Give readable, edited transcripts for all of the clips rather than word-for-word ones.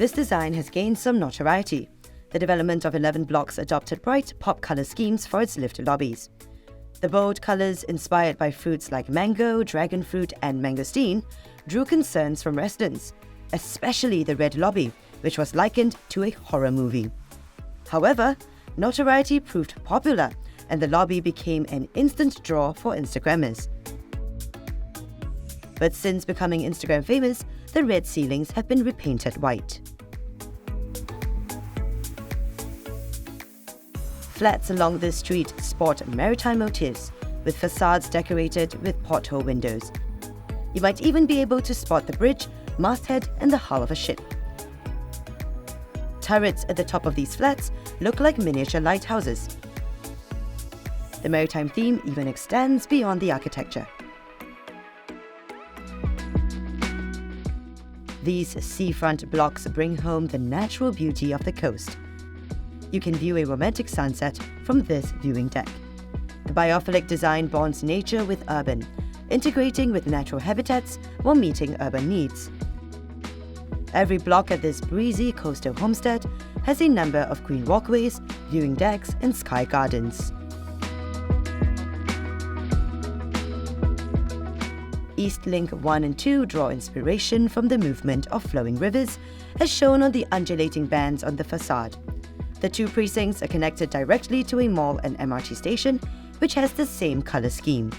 This design has gained some notoriety. The development of 11 blocks adopted bright pop color schemes for its lift lobbies. The bold colors, inspired by fruits like mango, dragon fruit, and mangosteen, drew concerns from residents, especially the red lobby, which was likened to a horror movie. However, notoriety proved popular, and the lobby became an instant draw for Instagrammers. But since becoming Instagram famous, the red ceilings have been repainted white. Flats along this street sport maritime motifs, with facades decorated with porthole windows. You might even be able to spot the bridge, masthead, and the hull of a ship. Turrets at the top of these flats look like miniature lighthouses. The maritime theme even extends beyond the architecture. These seafront blocks bring home the natural beauty of the coast. You can view a romantic sunset from this viewing deck. The biophilic design bonds nature with urban, integrating with natural habitats while meeting urban needs. Every block at this breezy coastal homestead has a number of green walkways, viewing decks, and sky gardens. East Link 1 and 2 draw inspiration from the movement of flowing rivers, as shown on the undulating bands on the facade. The two precincts are connected directly to a mall and MRT station, which has the same color scheme.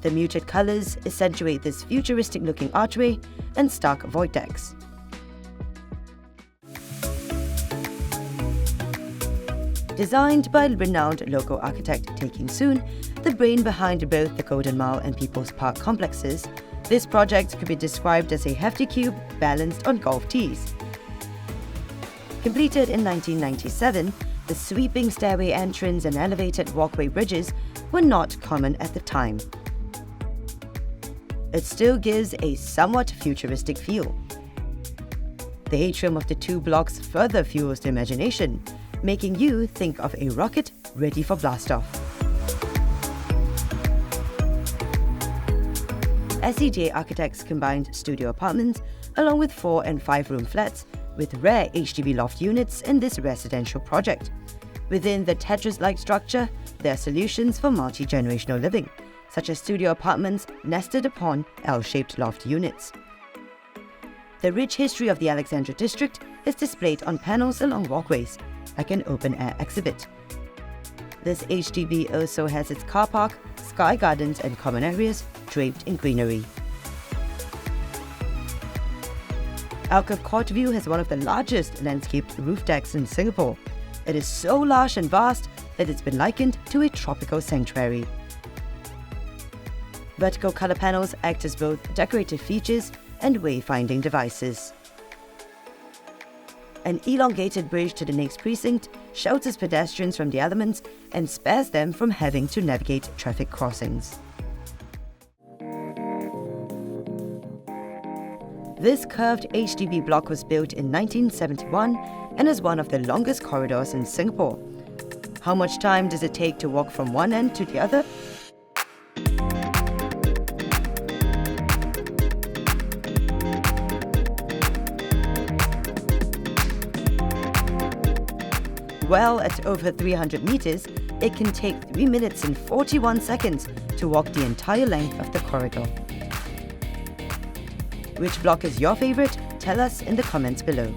The muted colors accentuate this futuristic-looking archway and stark void decks. Designed by renowned local architect Tae Kim-soon, the brain behind both the Golden Mile and People's Park complexes, this project could be described as a hefty cube balanced on golf tees. Completed in 1997, the sweeping stairway entrance and elevated walkway bridges were not common at the time. It still gives a somewhat futuristic feel. The atrium of the two blocks further fuels the imagination, making you think of a rocket ready for blastoff. SEJ Architects combined studio apartments along with 4- and 5-room flats with rare HDB loft units in this residential project. Within the Tetris-like structure, there are solutions for multi-generational living, such as studio apartments nested upon L-shaped loft units. The rich history of the Alexandra district is displayed on panels along walkways, like an open-air exhibit. This HDB also has its car park, sky gardens, and common areas draped in greenery. Alcove Court View has one of the largest landscaped roof decks in Singapore. It is so large and vast that it's been likened to a tropical sanctuary. Vertical color panels act as both decorative features and wayfinding devices. An elongated bridge to the next precinct shelters pedestrians from the elements and spares them from having to navigate traffic crossings. This curved HDB block was built in 1971 and is one of the longest corridors in Singapore. How much time does it take to walk from one end to the other? Well, at over 300 meters, it can take 3 minutes and 41 seconds to walk the entire length of the corridor. Which block is your favorite? Tell us in the comments below.